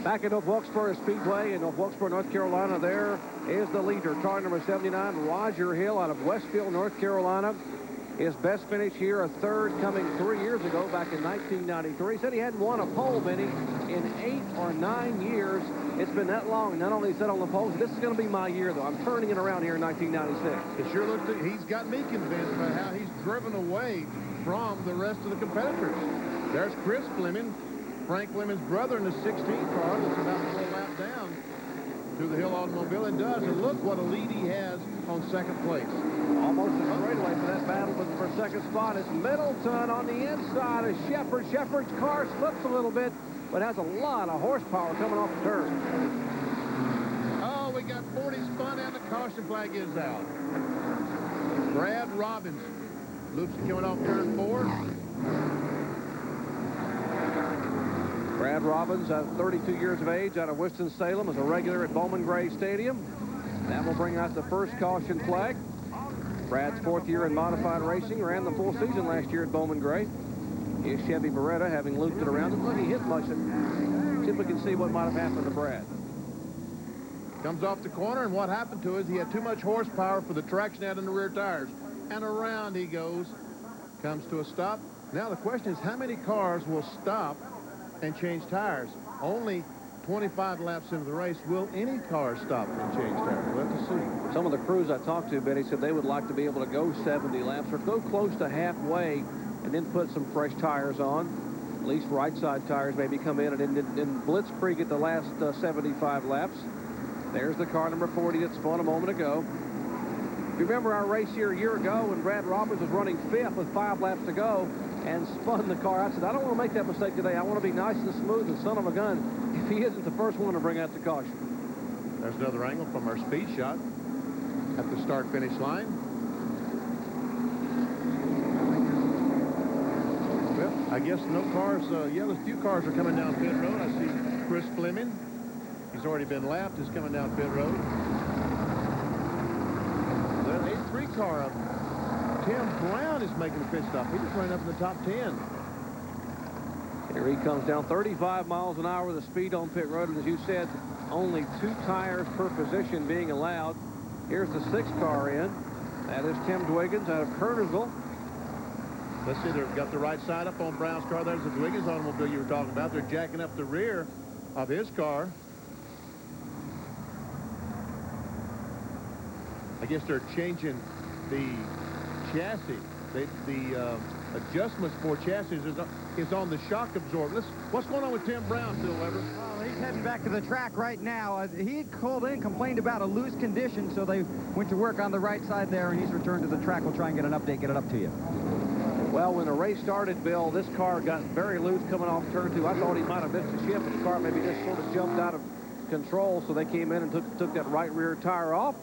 Back at North Wilkesboro Speedway in North Wilkesboro, North Carolina, there is the leader, car number 79, Roger Hill out of Westfield, North Carolina. His best finish here, a third, coming 3 years ago, back in 1993. Said he hadn't won a pole, Benny, in 8 or 9 years. It's been that long. Not only said on the poles, this is going to be my year, though. I'm turning it around here in 1996. It sure looks like he's got me convinced by how he's driven away from the rest of the competitors. There's Chris Fleming, Frank Fleming's brother in the 16 car that's about to go lap down to the Hill automobile and does. And look what a lead he has on second place. Almost a straightaway for that battle, but for second spot is Middleton on the inside of Shepard. Shepard's car slips a little bit, but has a lot of horsepower coming off the turn. Oh, we got 40 spun and the caution flag is out. Brad Robbins loops coming off turn 4. Brad Robbins, 32 years of age, out of Winston-Salem, is a regular at Bowman Gray Stadium. That will bring out the first caution flag. Brad's 4th year in modified racing, ran the full season last year at Bowman Gray. His Chevy Beretta, having looped it around, doesn't look like he hit much. See if we can see what might have happened to Brad. Comes off the corner, and what happened to is he had too much horsepower for the traction out in the rear tires. And around he goes. Comes to a stop. Now the question is, how many cars will stop and change tires? Only 25 laps into the race. Will any car stop and change tires? We'll have to see. Some of the crews I talked to, Benny, said they would like to be able to go 70 laps or go close to halfway and then put some fresh tires on. At least right side tires maybe come in and then blitzkrieg at the last 75 laps. There's the car number 40 that spun a moment ago. If you remember our race here a year ago when Brad Robbins was running 5th with 5 laps to go and spun the car, I said, I don't want to make that mistake today. I want to be nice and smooth and son of a gun if he isn't the first one to bring out the caution. There's another angle from our speed shot at the start-finish line. Well, I guess no cars, yeah, there's a few cars are coming down pit road. I see Chris Fleming. He's already been lapped. He's coming down pit road. The 83 car up. Tim Brown is making the pit stop. He just ran up in the top 10. Here he comes down 35 miles an hour, the speed on pit road. And as you said, only 2 tires per position being allowed. Here's the 6th car in. That is Tim Dwiggins out of Kernersville. Let's see, they've got the right side up on Brown's car. There's the Dwiggins automobile you were talking about. They're jacking up the rear of his car. I guess they're changing the chassis. The adjustments for chassis is on the shock absorber. What's going on with Tim Brown, Phil Weber? Well, he's heading back to the track right now. He had called in, complained about a loose condition, so they went to work on the right side there, and he's returned to the track. We'll try and get an update, get it up to you. Well, when the race started, Bill, this car got very loose coming off turn 2. I thought he might have missed a shift, but the car maybe just sort of jumped out of control, so they came in and took that right rear tire off.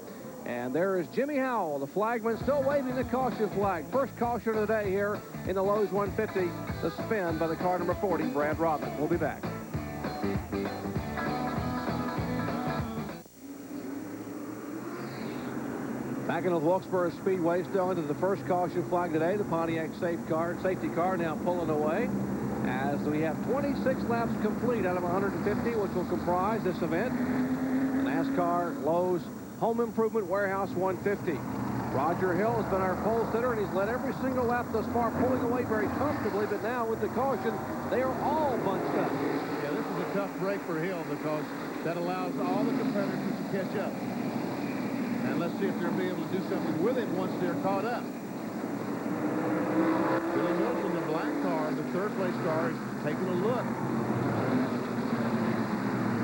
And there is Jimmy Howell, the flagman, still waving the caution flag. First caution of the day here in the Lowe's 150, the spin by the car number 40, Brad Robbins. We'll be back. Back in the Wilkesboro Speedway, still into the first caution flag today. The Pontiac safety car now pulling away as we have 26 laps complete out of 150, which will comprise this event. NASCAR Lowe's Home Improvement Warehouse 150. Roger Hill has been our pole sitter, and he's led every single lap thus far, pulling away very comfortably, but now with the caution, they are all bunched up. Yeah, this is a tough break for Hill because that allows all the competitors to catch up. And let's see if they'll be able to do something with it once they're caught up. Billy Wilson, the black car, the third-place car, is taking a look.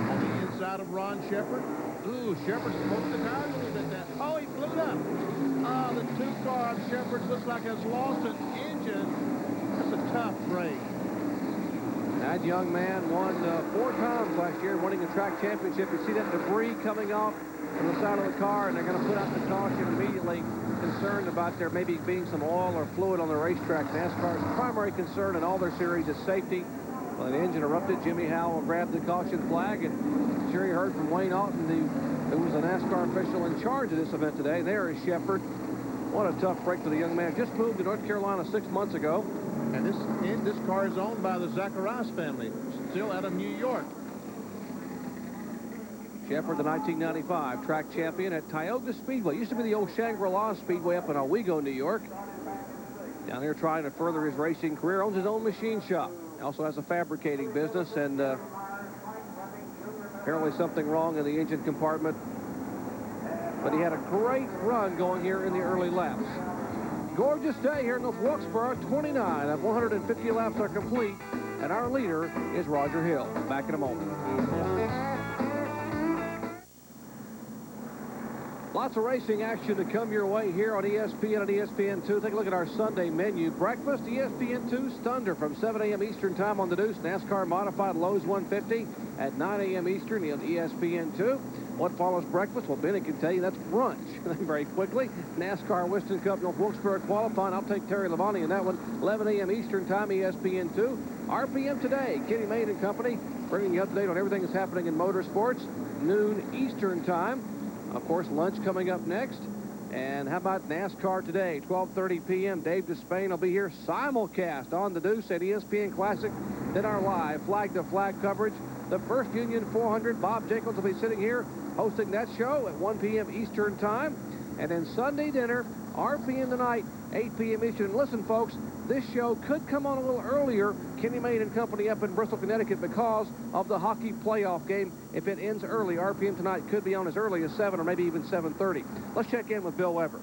On the inside of Ron Shepard. Ooh, Shepard smoked the tires a little bit there. Oh, he blew it up. Oh, the 2-car on Shepard looks like it's lost an engine. That's a tough break. That young man won 4 times last year, winning the track championship. You see that debris coming off from the side of the car, and they're going to put out the caution immediately, concerned about there maybe being some oil or fluid on the racetrack. NASCAR's primary concern in all their series is safety. Well, the engine erupted. Jimmy Howell grabbed the caution flag, and I'm sure you heard from Wayne Alton, who was a NASCAR official in charge of this event today. There is Shepard. What a tough break for the young man. Just moved to North Carolina 6 months ago. And this car is owned by the Zacharias family, still out of New York. Shepherd, the 1995 track champion at Tioga Speedway. Used to be the old Shangri-La Speedway up in Owego, New York. Down here trying to further his racing career. Owns his own machine shop. Also has a fabricating business, and apparently something wrong in the engine compartment. But he had a great run going here in the early laps. Gorgeous day here in North Wilkesboro. 29 of 150 laps are complete, and our leader is Roger Hill. Back in a moment. Lots of racing action to come your way here on ESPN and ESPN2. Take a look at our Sunday menu. Breakfast, ESPN2's Thunder from 7 a.m. Eastern time on the Deuce. NASCAR Modified Lowe's 150 at 9 a.m. Eastern on ESPN2. What follows breakfast? Well, Benny can tell you that's brunch. Very quickly, NASCAR Winston Cup North Wilkesboro qualifying. I'll take Terry Labonte in that one. 11 a.m. Eastern time, ESPN2. RPM today, Kenny Mayne and Company, bringing you up to date on everything that's happening in motorsports. Noon Eastern time. Of course, lunch coming up next. And how about NASCAR today? 12:30 p.m. Dave Despain will be here. Simulcast on the Deuce at ESPN Classic. Then our live flag-to-flag coverage. The First Union 400. Bob Jacobs will be sitting here hosting that show at 1 p.m. Eastern time. And then Sunday dinner, RPM tonight, 8 p.m. Eastern. Listen, folks, this show could come on a little earlier. Kenny Mayne and Company up in Bristol, Connecticut, because of the hockey playoff game. If it ends early, RPM tonight could be on as early as 7 or maybe even 7:30. Let's check in with Bill Weber.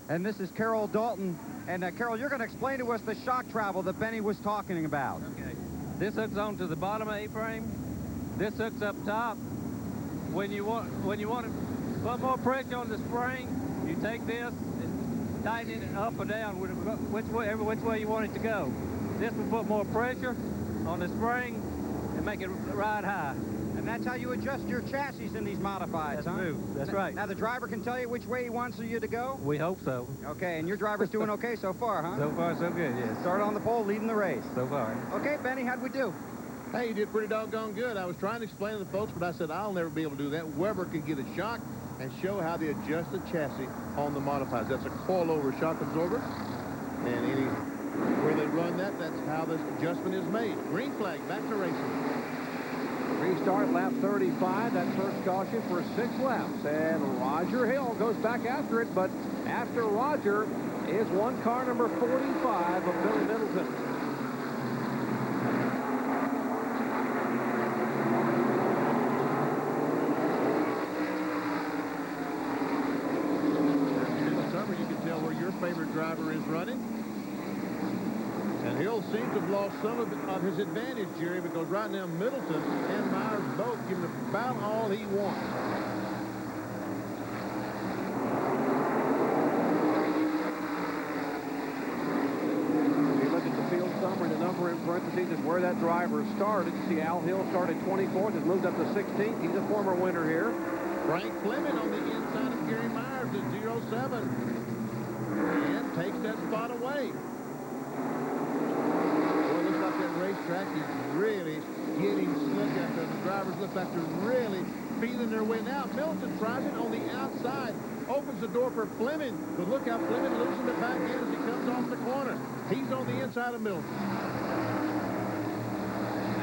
And this is Carol Dalton. And Carol, you're going to explain to us the shock travel that Benny was talking about. Okay. This hooks onto the bottom A-frame. This hooks up top. When you want to put more pressure on the spring, you take this and tighten it up or down which way you want it to go. This will put more pressure on the spring and make it ride high. And that's how you adjust your chassis in these modifieds, That's huh? true. That's right. Now the driver can tell you which way he wants you to go? We hope so. Okay, and your driver's doing okay so far, huh? So far, so good, yes. Started on the pole, leading the race. So far. Okay, Benny, how'd we do? Hey, you did pretty doggone good. I was trying to explain to the folks, but I said I'll never be able to do that. Weber can get a shock and show how they adjust the chassis on the modifieds. That's a coil-over shock absorber, and where they run that, that's how this adjustment is made. Green flag, back to racing. Restart lap 35. That first caution for 6 laps. And Roger Hill goes back after it, but after Roger is one car number 45 of Billy Middleton. In the summer, you can tell where your favorite driver is running. And Hill seems to have lost some of his advantage, Jerry, because right now Middleton and Myers both give him about all he wants. If you look at the field summary, the number in parentheses is where that driver started. You see Al Hill started 24th, has moved up to 16th. He's a former winner here. Frank Fleming on the inside of Gary Myers at 0-7. And takes that spot away. That racetrack is really getting slick out there. The drivers look like they're really feeling their way now. Middleton tries it on the outside, opens the door for Fleming, but look how Fleming losing it back in as he comes off the corner. He's on the inside of Middleton.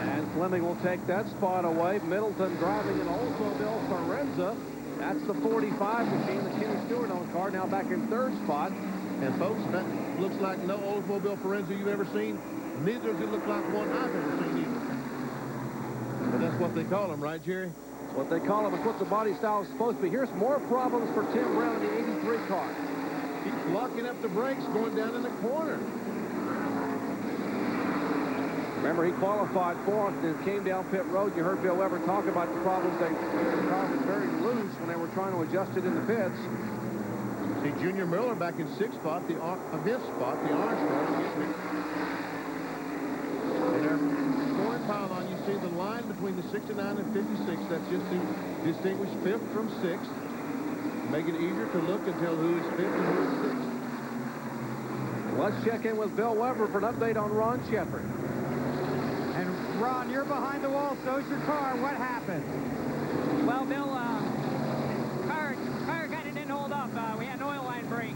And Fleming will take that spot away. Middleton driving an Oldsmobile Forenza. That's the 45 machine, the Kenny Stewart-owned car, now back in 3rd spot. And folks, that looks like no Oldsmobile Forenza you've ever seen. Neither does it look like one I've ever seen either. But that's what they call them, right, Jerry? That's what they call them. It's what the body style is supposed to be. Here's more problems for Tim Brown in the 83 car. He's locking up the brakes going down in the corner. Remember, he qualified 4th and came down pit road. You heard Bill Weber talk about the problems. The car was very loose when they were trying to adjust it in the pits. See, Junior Miller back in 6th spot, the orange car. And there, scoring pylon, you see the line between the 69 and 56. That's just to distinguish 5th from 6th. Make it easier to look and tell who is 5th and who is 6th. Let's check in with Bill Weber for an update on Ron Shepherd. And Ron, you're behind the wall, so's your car. What happened? Well, Bill, car kind of didn't hold up. We had an oil line break.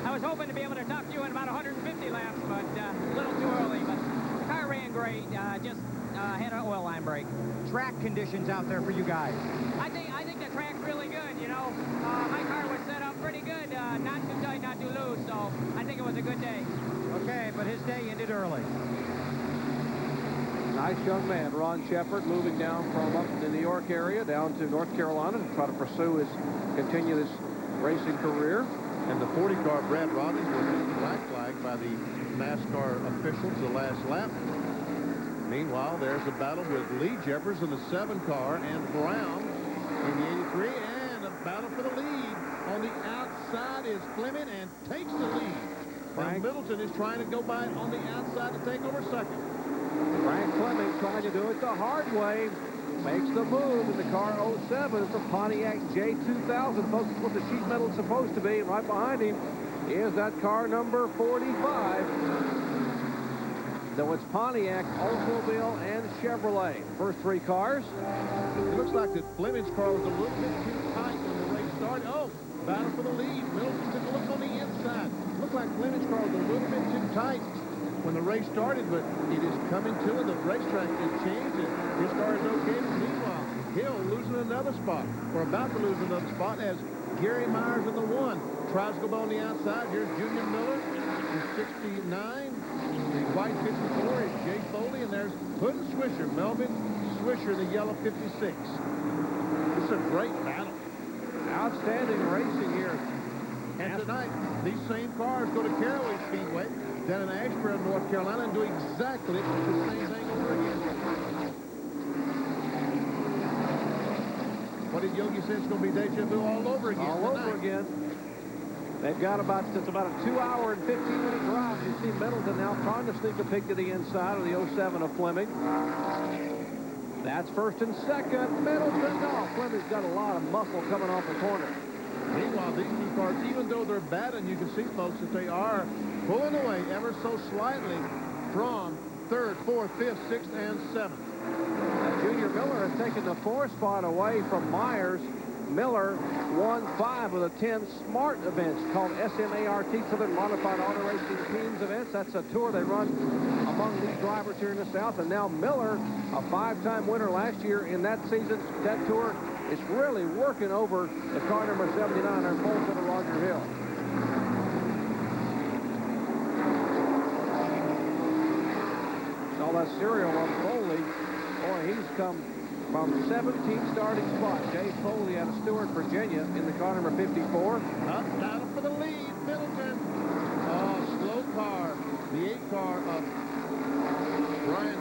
I was hoping to be able to talk to you in about 150 laps, but a little too early. But the car ran great. Just had an oil line break. Track conditions out there for you guys. I think the track's really good, you know. My car was set up pretty good, not too tight, not too loose, so I think it was a good day. Okay, but his day ended early. Nice young man, Ron Shepard, moving down from up in the New York area down to North Carolina to try to continue this racing career. And the 40 car, Brad Robbins, was just black flagged by the NASCAR officials the last lap. Meanwhile, there's a battle with Lee Jeffers in the 7 car and Brown in the 83, and a battle for the lead. On the outside is Fleming and takes the lead. Frank Middleton is trying to go by on the outside to take over second. Frank Fleming trying to do it the hard way. Makes the move in the car 07. It's a Pontiac J2000. Folks, it's what the sheet metal is supposed to be. And right behind him is that car number 45. Though it's Pontiac, Oldsmobile, and Chevrolet. First 3 cars. It looks like that Fleming's car was a little bit too tight when the race started. Oh, battle for the lead. Middleton took a look on the inside. Looked like Fleming's car was a little bit too tight when the race started, but it is coming to it. The racetrack has changed, and his car is okay. Meanwhile, Hill losing another spot, or about to lose another spot, as Gary Myers in the 1 tries to go on the outside. Here's Junior Miller in 69. The white 54 is Jay Foley, and there's Hood and Swisher. Melvin Swisher, the yellow 56. It's a great battle. Outstanding racing here. And tonight, these same cars go to Caraway Speedway down in Asheboro, North Carolina, and do exactly the same thing over again. What did Yogi say? It's going to be deja vu all over again. All over again. They've got it's about a 2-hour and 15-minute drive. You see Middleton now trying to sneak a peek to the inside of the 07 of Fleming. That's first and second. Middleton, no. Fleming's got a lot of muscle coming off the corner. Meanwhile, these 2 cars, even though they're batting, you can see, folks, that they are pulling away ever so slightly from 3rd, 4th, 5th, 6th, and 7th. Junior Miller has taken the 4th spot away from Myers. Miller won 5 of the 10 SMART events called SMART, Southern Modified Auto Racing Teams events. That's a tour they run among these drivers here in the South. And now Miller, a 5-time winner last year in that season, that tour, is really working over the car number 79 on pole to the Roger Hill. Saw that serial on Foley. Boy, he's come from 17 starting spots. Jay Foley out of Stewart, Virginia, in the car number 54. Up, battle for the lead, Middleton. Oh, slow car. The 8 car of Brian